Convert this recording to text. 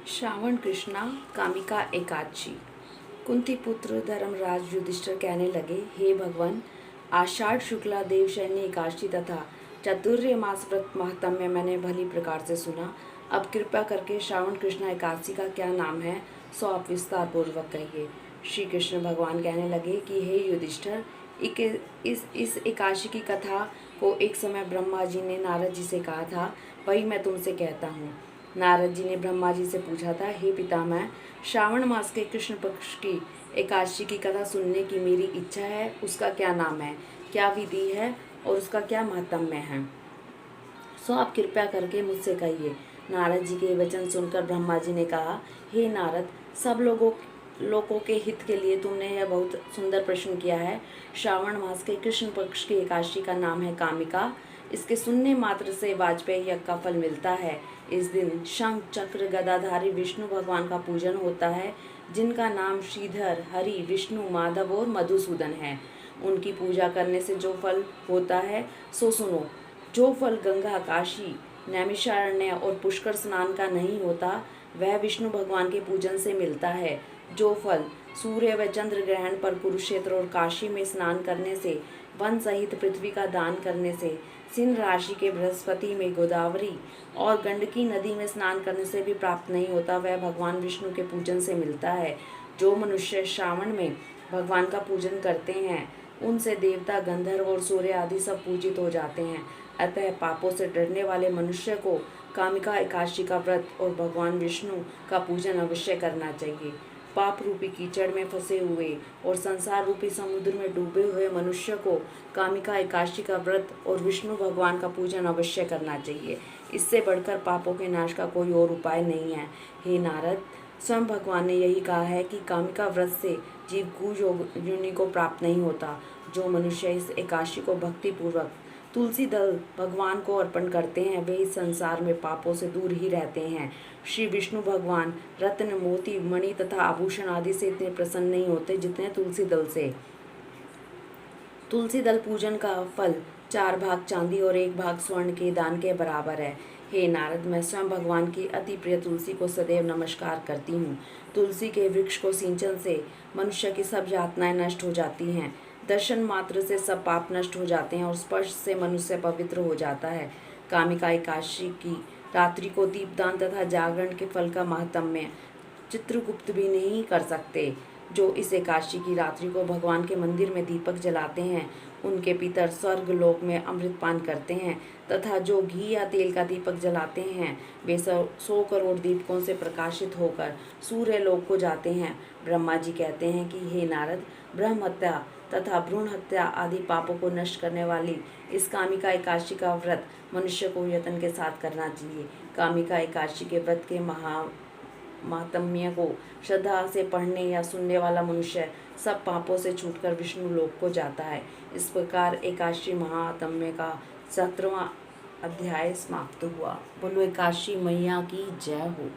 श्रावण कृष्णा कामिका एकादशी। कुंती पुत्र धर्मराज युधिष्ठिर कहने लगे, हे भगवान, आषाढ़ शुक्ला देवशयनी एकादशी तथा चातुर्य मास व्रत महात्म्य मैंने भली प्रकार से सुना। अब कृपा करके श्रावण कृष्णा एकादशी का क्या नाम है, सो आप विस्तार पूर्वक कहिए। श्री कृष्ण भगवान कहने लगे कि हे युधिष्ठिर, इस एकादशी की कथा को एक समय ब्रह्मा जी ने नारद जी से कहा था, वही मैं तुमसे कहता हूँ। नारद जी ने ब्रह्मा जी से पूछा था, हे पितामह, श्रावण मास के कृष्ण पक्ष की एकादशी की कथा सुनने की मेरी इच्छा है। उसका क्या नाम है, क्या विधि है और उसका क्या महात्म्य है, सो आप कृपया करके मुझसे कहिए। नारद जी के वचन सुनकर ब्रह्मा जी ने कहा, हे नारद, सब लोगों के हित के लिए तुमने यह बहुत सुंदर प्रश्न किया है। श्रावण मास के कृष्ण पक्ष की एकादशी का नाम है कामिका। इसके सुनने मात्र से वाजपेयी यज्ञ का फल मिलता है। इस दिन शंख चक्र गदाधारी विष्णु भगवान का पूजन होता है, जिनका नाम श्रीधर, हरि, विष्णु, माधव और मधुसूदन है। उनकी पूजा करने से जो फल होता है सो सुनो। जो फल गंगा, काशी, नैमिषारण्य और पुष्कर स्नान का नहीं होता, वह विष्णु भगवान के पूजन से मिलता है। जो फल सूर्य व चंद्र ग्रहण पर कुरुक्षेत्र और काशी में स्नान करने से, वन सहित पृथ्वी का दान करने से, सिंह राशि के बृहस्पति में, गोदावरी और गंडकी नदी में स्नान करने से भी प्राप्त नहीं होता, वह भगवान विष्णु के पूजन से मिलता है। जो मनुष्य श्रावण में भगवान का पूजन करते हैं, उनसे देवता, गंधर्व और सूर्य आदि सब पूजित हो जाते हैं। अतः पापों से डरने वाले मनुष्य को कामिका एकादशी का व्रत और भगवान विष्णु का पूजन अवश्य करना चाहिए। पाप रूपी कीचड़ में फंसे हुए और संसार रूपी समुद्र में डूबे हुए मनुष्य को कामिका एकादशी का व्रत और विष्णु भगवान का पूजन अवश्य करना चाहिए। इससे बढ़कर पापों के नाश का कोई और उपाय नहीं है। हे नारद, स्वयं भगवान ने यही कहा है कि कामिका व्रत से जीव योनि को प्राप्त नहीं होता। जो मनुष्य इस एकादशी को भक्ति पूर्वक तुलसी दल भगवान को अर्पण करते हैं, वे इस संसार में पापों से दूर ही रहते हैं। श्री विष्णु भगवान रत्न, मोती, मणि तथा आभूषण आदि से इतने प्रसन्न नहीं होते जितने तुलसी दल से। तुलसी दल पूजन का फल 4 भाग चांदी और 1 भाग स्वर्ण के दान के बराबर है। हे नारद, मैं स्वयं भगवान की अति प्रिय तुलसी को सदैव नमस्कार करती हूँ। तुलसी के वृक्ष को सिंचन से मनुष्य की सब यातनाएं नष्ट हो जाती हैं। दर्शन मात्र से सब पाप नष्ट हो जाते हैं और स्पर्श से मनुष्य पवित्र हो जाता है। कामिका एकादशी की रात्रि को दीपदान तथा जागरण के फल का महात्म्य चित्रगुप्त भी नहीं कर सकते। जो इस एकादशी की रात्रि को भगवान के मंदिर में दीपक जलाते हैं, उनके पितर स्वर्ग लोक में अमृत पान करते हैं, तथा जो घी या तेल का दीपक जलाते हैं, वे 100 करोड़ दीपकों से प्रकाशित होकर सूर्य लोक को जाते हैं। ब्रह्मा जी कहते हैं कि हे नारद, ब्रह्म हत्या तथा भ्रूण हत्या आदि पापों को नष्ट करने वाली इस कामिका एकादशी का व्रत मनुष्य को यत्न के साथ करना चाहिए। कामिका एकादशी के व्रत के महात्म्य को श्रद्धा से पढ़ने या सुनने वाला मनुष्य सब पापों से छूटकर विष्णु लोक को जाता है। इस प्रकार एकादशी महात्म्य का 17वां अध्याय समाप्त हुआ। बोलो एकादशी मैया की जय हो।